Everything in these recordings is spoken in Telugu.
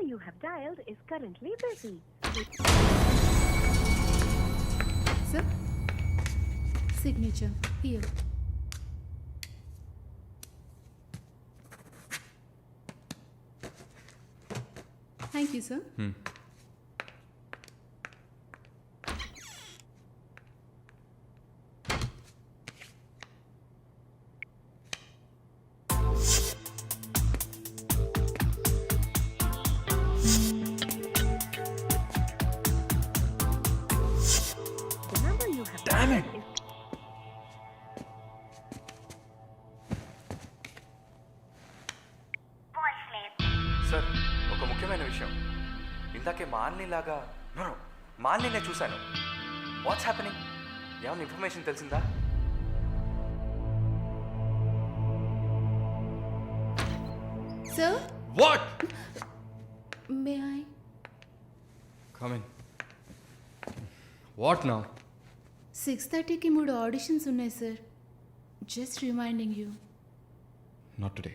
you have dialed is currently busy. Sir, signature here. Thank you, sir. The number you have Damn dialed it. is sir ఒక ముఖ్యమైన విషయం ఇందాకే మాలినిలాగా మాలిని చూశాను. What's happening? ఏమైనా ఇన్ఫర్మేషన్ తెలిసిందా? Sir, what? may I? Come in. What now? 6:30కి 3 ఆడిషన్స్ ఉన్నాయి sir. Just reminding you. Not today.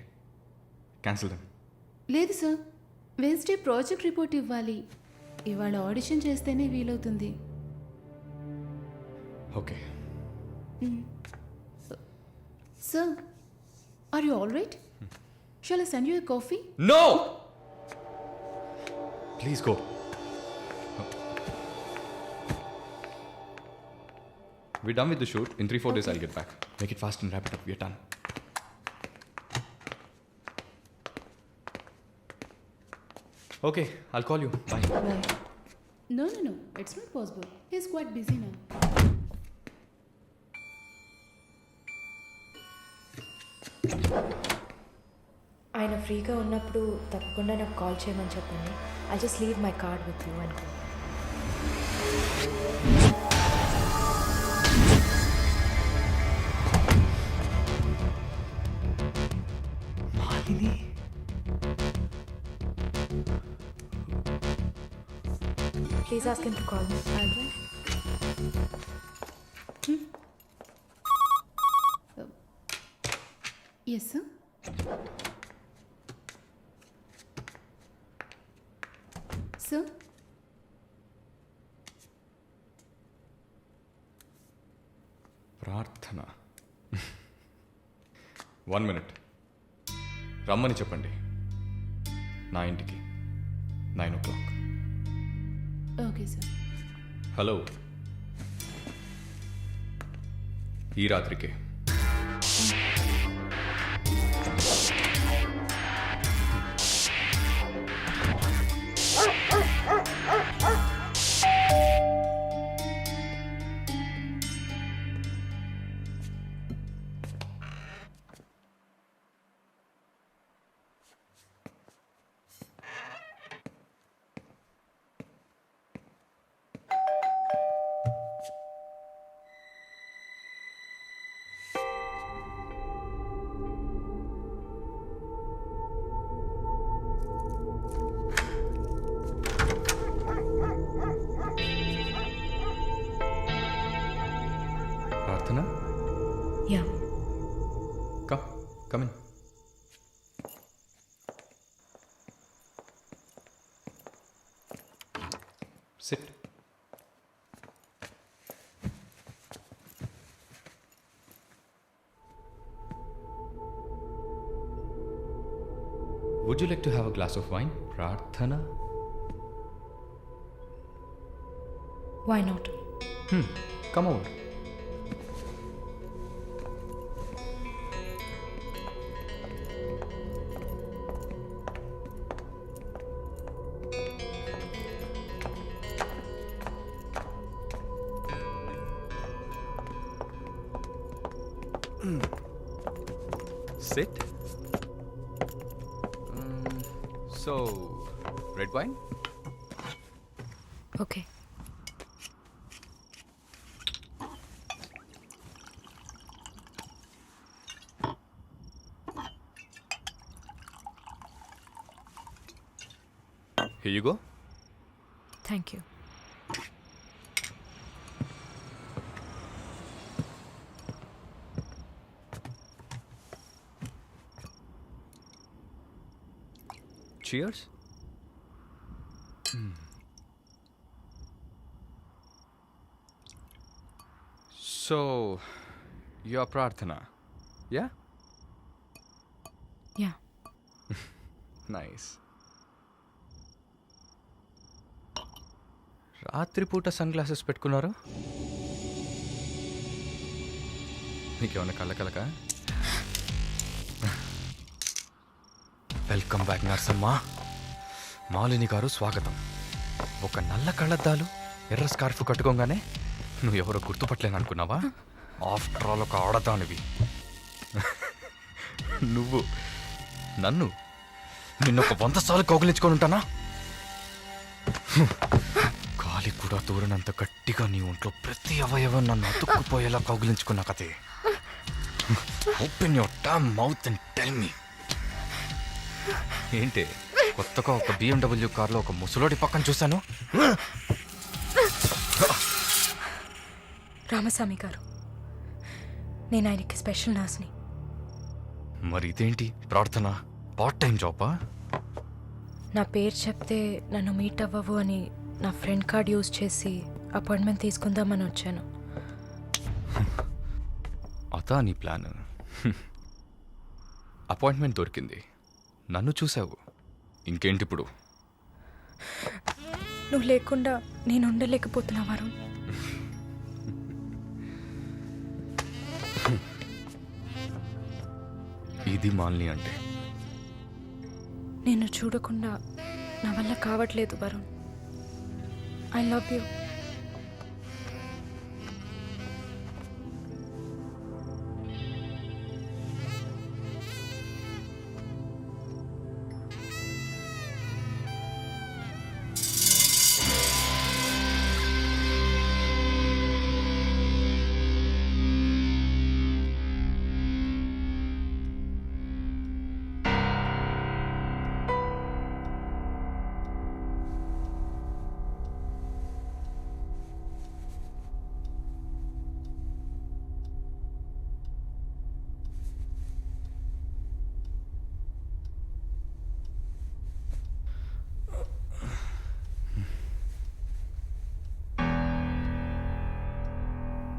Cancel them. లేదు సార్, వెన్స్డే ప్రాజెక్ట్ రిపోర్ట్ ఇవ్వాలి. ఇవాళ ఆడిషన్ చేస్తేనే వీలవుతుంది. Okay. Sir, are you all right? Shall I send you a coffee? No! Please go. We're done with the shoot. In 3-4 days, I'll get back. Make it fast and wrap it up. We're done. Okay, I'll call you. Bye. Bye. No, it's not possible. He's quite busy now. ఆయన ఫ్రీగా ఉన్నప్పుడు తప్పకుండా నాకు కాల్ చేయమని చెప్పండి. I just leave my card with you అనుకో. Malini. Please ask him to call me. Yes, sir. Sir? ప్రార్థన. 1 minute. రమ్మని చెప్పండి నా ఇంటికి 9 o'clock. Okay, sir. హలో. ఈ రాత్రికే. ప్రార్థన. Yeah. Come in. Sit. Would you like to have a glass of wine, Prarthana? Why not? Come over. Sit. So, red wine? Okay. Here you go. Thank you. Cheers. So your Prarthana yeah yeah nice. రాత్రిపూట సన్ గ్లాసెస్ పెట్టుకున్నారు, మీకేమన్నా కళ్ళ వెల్కమ్ బ్యాక్ నర్సమ్మ. మాలిని గారు స్వాగతం. ఒక నల్ల కళ్ళద్దాలు ఎర్ర స్కార్ఫ్ కట్టుకోగానే నువ్వు ఎవరో గుర్తుపట్టలేను అనుకున్నావా? ఆఫ్టర్ ఆల్ ఒక ఆడదానివి నువ్వు. నన్ను నిన్నొక 100 సార్లు కౌగిలించుకొని ఉంటానా? గాలి కూడా దూరనంత గట్టిగా నీ ఒంట్లో ప్రతి అవయవం నన్ను అతుక్కుపోయేలా కౌగిలించుకున్నా కదే. Open your damn mouth and tell me. ఏంటి కొత్తగా ఒక BMW కార్లో ఒక ముసలోడి పక్కన చూశాను. రామస్వామి గారు, నేను ఆయనకి స్పెషల్ నర్స్ని. మరి ఇదేంటి ప్రార్థన? పార్ట్ టైం జాబా? నా పేరు చెప్తే నన్ను మీట్ అవ్వవు అని నా ఫ్రెండ్ కార్డ్ యూజ్ చేసి అపాయింట్మెంట్ తీసుకుందామని వచ్చాను. అదా నీ ప్లాన్? అపాయింట్మెంట్ దొరికింది, నన్ను చూసావు, ఇంకేంటి ఇప్పుడు? నువ్వు లేకుండా నేను ఉండలేకపోతున్నా వరుణ్. ఇది మాలిని అంటే. నేను చూడకుండా నా వల్ల కావట్లేదు Varun. I love you.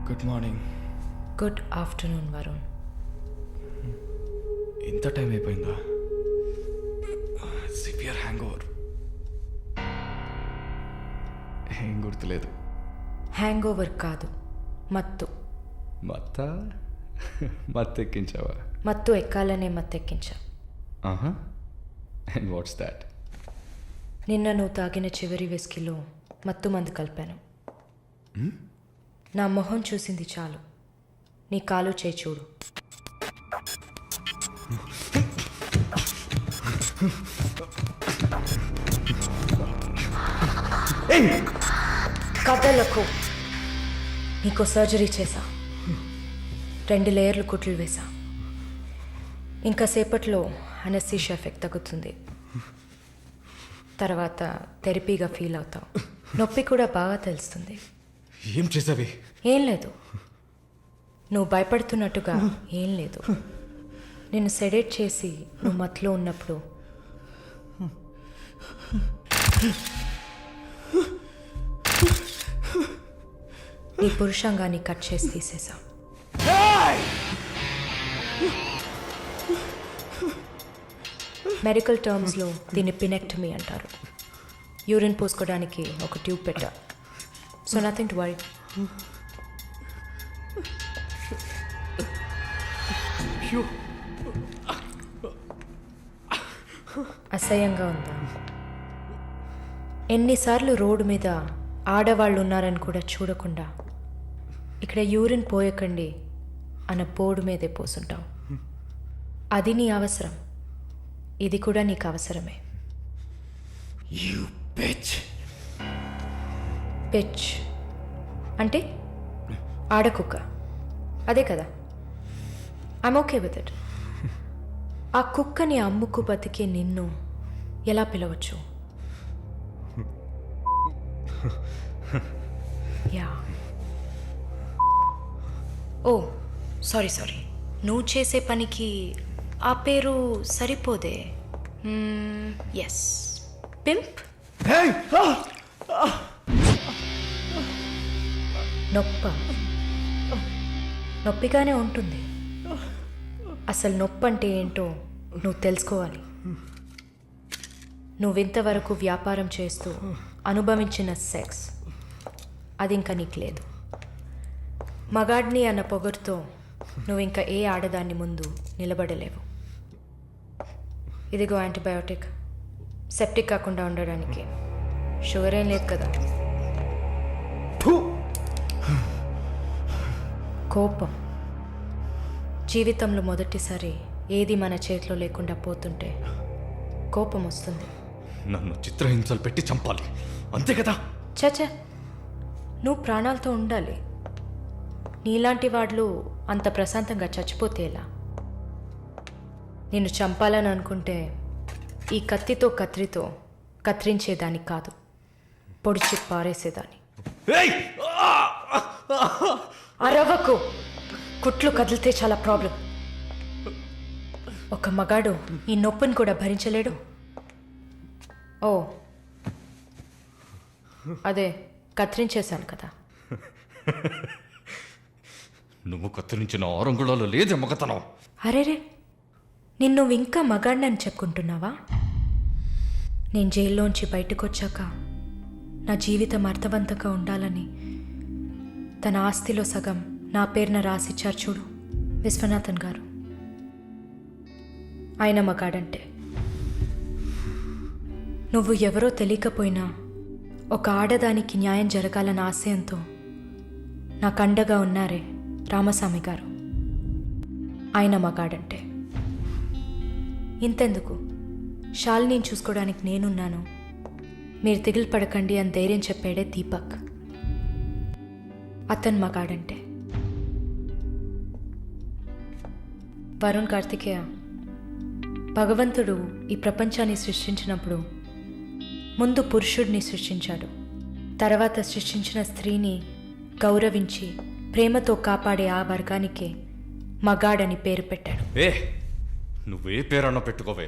Good morning. Good afternoon Varun. ఇంత టైం అయిపోయిందా? Severe hangover. ఏం గుర్తులేదు. హ్యాంగ్ ఓవర్ కాదు, మత్తు. మత్తు ఎక్కించావా? మత్తు ఎక్కాలనే మత్తెక్కించా. And what's that? నిన్న నువ్వు తాగిన చివరి విస్కీలో మత్తు మందు కలిపాను. నా మొహం చూసింది చాలు, నీ కాలు చేయి చూడు. కథలకు నీకు సర్జరీ చేశా, 2 లేయర్లు కుట్లు వేసా. ఇంకా సేపట్లో అనస్థీషియా ఎఫెక్ట్ తగ్గుతుంది. తర్వాత థెరపీగా ఫీల్ అవుతావు. నొప్పి కూడా బాగా తెలుస్తుంది. ఏం చేసావి? ఏం లేదు, నువ్వు భయపడుతున్నట్టుగా ఏం లేదు. నేను సెడేట్ చేసి నువ్వు మత్తులో ఉన్నప్పుడు నీ పురుషాంగాన్ని కట్ చేసి తీసేసా. మెడికల్ టర్మ్స్లో దీన్ని పినెక్టమీ అంటారు. యూరిన్ పోసుకోవడానికి ఒక ట్యూబ్ పెట్టా. So nothing to worry. అసహ్యంగా ఉందా? ఎన్నిసార్లు రోడ్డు మీద ఆడవాళ్ళు ఉన్నారని కూడా చూడకుండా ఇక్కడ యూరిన్ పోయకండి అన్న బోర్డు మీదే పోసుంటావు. అది నీ అవసరం, ఇది కూడా నీకు అవసరమే. పిచ్ అంటే ఆడకుక్క, అదే కదా? I'm okay with it. ఆ కుక్కని అమ్ముకు బతికే నిన్ను ఎలా పిలవచ్చు? యా. ఓ సారీ, నువ్వు చేసే పనికి ఆ పేరు సరిపోదే. Yes, pimp. నొప్ప నొప్పిగానే ఉంటుంది. అసలు నొప్పి అంటే ఏంటో నువ్వు తెలుసుకోవాలి. నువ్వింతవరకు వ్యాపారం చేస్తూ అనుభవించిన సెక్స్ అది ఇంకా నీకు లేదు. మగాడిని అన్న పొగరుతో నువ్వు ఇంకా ఏ ఆడదాన్ని ముందు నిలబడలేవు. ఇదిగో యాంటీబయోటిక్, సెప్టిక్ కాకుండా ఉండడానికి. షుగర్ ఏం లేదు కదా. కోపం జీవితంలో మొదటిసారి ఏది మన చేతిలో లేకుండా పోతుంటే కోపం వస్తుంది. నన్ను చిత్రహింసలు పెట్టి చంపాలి అంతే కదా? చచ, నువ్వు ప్రాణాలతో ఉండాలి. నీలాంటి వాళ్ళు అంత ప్రశాంతంగా చచ్చిపోతే ఎలా? నిన్ను చంపాలని అనుకుంటే ఈ కత్తితో కత్తితో కత్తిరించేదాన్ని కాదు, పొడిచి పారేసేదాన్ని. అరవకు, కుట్లు కదిలితే చాలా ప్రాబ్లం. ఒక మగాడు ఈ నొప్పిని కూడా భరించలేడు. ఓ అదే కత్తిరించేశాను కదా. నువ్వు కత్తిరించిన ఆరంగుళాలు లేదే మగతనం. అరేరే, నిన్ను ఇంకా మగాడినని చెప్పుకుంటున్నావా? నేను జైల్లోంచి బయటకు వచ్చాక నా జీవితం అర్థవంతంగా ఉండాలని తన ఆస్తిలో సగం నా పేరున రాసిచ్చారు చూడు విశ్వనాథన్ గారు. ఆయన మగాడంటే. నువ్వు ఎవరో తెలియకపోయినా ఒక ఆడదానికి న్యాయం జరగాలన్న ఆశయంతో నాకు అండగా ఉన్నారే రామస్వామి గారు, ఆయన మగాడంటే. ఇంతెందుకు, శాలిని చూసుకోవడానికి నేనున్నాను, మీరు దిగులు పడకండి అని ధైర్యం చెప్పాడే దీపక్, అతను మగాడంటే. వరుణ్ కార్తికేయ, భగవంతుడు ఈ ప్రపంచాన్ని సృష్టించినప్పుడు ముందు పురుషుడిని సృష్టించాడు. తర్వాత సృష్టించిన స్త్రీని గౌరవించి ప్రేమతో కాపాడే ఆ వర్గానికే మగాడని పేరు పెట్టాడు. నువ్వే పేరన్నా పెట్టుకోవే,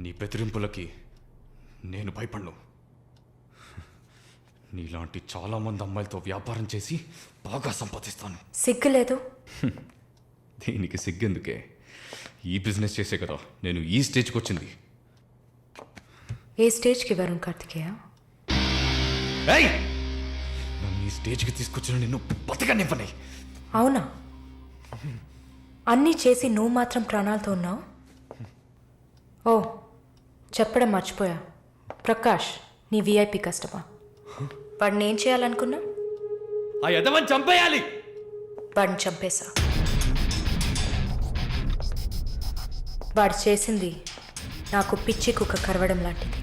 నీ బెదిరింపులకి నేను భయపడను. నీలాంటి చాలామంది అమ్మాయిలతో వ్యాపారం చేసి బాగా సంపాదిస్తాను. సిగ్గులేదు? దీనికి సిగ్గెందుకే? ఈ బిజినెస్ చేసే కదా నేను ఈ స్టేజ్కి వచ్చింది. ఏ స్టేజ్కి వరుణ్ కార్తికేయ? నన్ను ఈ స్టేజ్కి తీసుకొచ్చిన నిన్ను బతకనివ్వని. అవునా? అన్నీ చేసి నువ్వు మాత్రం ప్రాణాలతో ఉన్నావు? ఓ చెప్పడం మర్చిపోయా, ప్రకాష్ నీ విఐపి కస్టమా. వాడిని ఏం చేయాలనుకున్నా? ఆ యదవని చంపేయాలి. వాడిని చంపేశా. వాడు చేసింది నాకు పిచ్చి కుక్క కరవడం లాంటిది.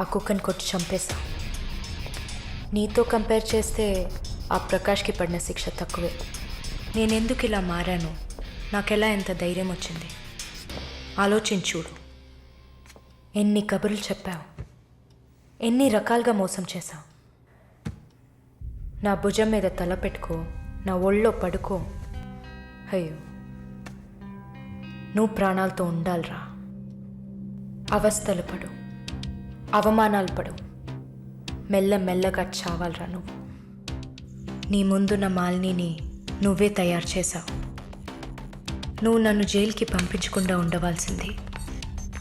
ఆ కుక్కని కొట్టి చంపేశా. నీతో కంపేర్ చేస్తే ఆ ప్రకాష్కి పడిన శిక్ష తక్కువే. నేనెందుకు ఇలా మారాను, నాకెలా ఎంత ధైర్యం వచ్చింది ఆలోచించూడు. ఎన్ని కబుర్లు చెప్పావు, ఎన్ని రకాలుగా మోసం చేశావు. నా భుజం మీద తల పెట్టుకో, నా ఒళ్ళో పడుకో. అయ్యో, నువ్వు ప్రాణాలతో ఉండాలిరా. అవస్థలు పడు, అవమానాలు పడు, మెల్లమెల్లగా చావాలరా నువ్వు. నీ ముందున్న మాలిని నువ్వే తయారు చేశావు. నువ్వు నన్ను జైలుకి పంపించకుండా ఉండవలసింది.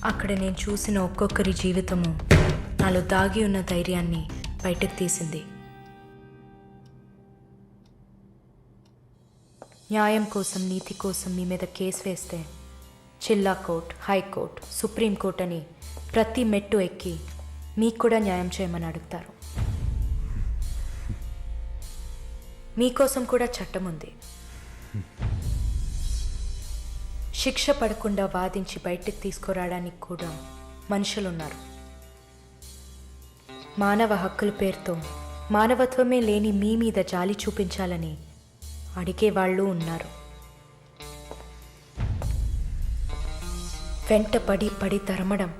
అక్కడ నేను చూసిన ఒక్కొక్కరి జీవితము నాలో దాగి ఉన్న ధైర్యాన్ని బయటకు తీసింది. న్యాయం కోసం, నీతి కోసం మీ మీద కేసు వేస్తే జిల్లా కోర్ట్, హైకోర్టు, సుప్రీంకోర్టు అని ప్రతి మెట్టు ఎక్కి మీకు కూడా న్యాయం చేయమని అడుగుతారు. మీకోసం కూడా చట్టం ఉంది. శిక్ష పడకుండా వాదించి బయటకు తీసుకురావడానికి కూడా మనుషులున్నారు. మానవ హక్కుల పేరుతో మానవత్వమే లేని మీ మీద జాలి చూపించాలని అడిగేవాళ్ళు ఉన్నారు. వెంట పడి పడి తరమడం,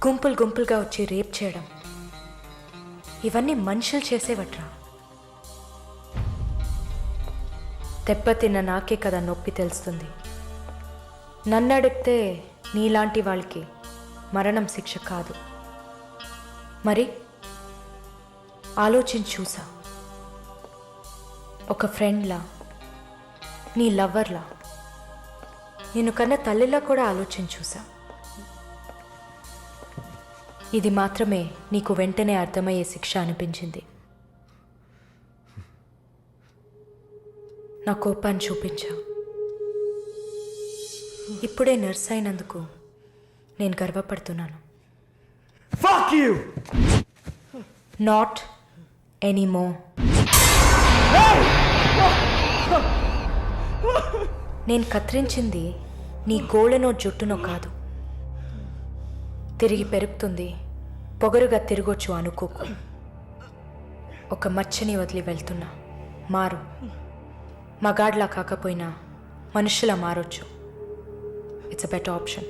గుంపులు గుంపులుగా వచ్చి రేప్ చేయడం, ఇవన్నీ మనుషులు చేసేవట్రా. దెబ్బతిన్న నాకే కదా నొప్పి తెలుస్తుంది. నన్ను అడిగితే నీలాంటి వాళ్ళకి మరణం శిక్ష కాదు. మరి ఆలోచించి చూసా. ఒక ఫ్రెండ్లా నీ లవ్వర్లా, నేను కన్న తల్లిలా కూడా ఆలోచించి చూసా. ఇది మాత్రమే నీకు వెంటనే అర్థమయ్యే శిక్ష అనిపించింది. నా కోపాన్ని చూపించావు. ఇప్పుడే నర్స్ అయినందుకు నేను గర్వపడుతున్నాను. Fuck you! Not anymore. నేను కత్తిరించింది నీ గోళ్ళనో జుట్టునో కాదు. తిరిగి పెరుగుతుంది, పొగరుగా తిరగొచ్చు అనుకోకు. ఒక మచ్చని వదిలి వెళ్తున్నా. మారు. మగాడ్లా కాకపోయినా మనుషులా మారొచ్చు. It's a better option.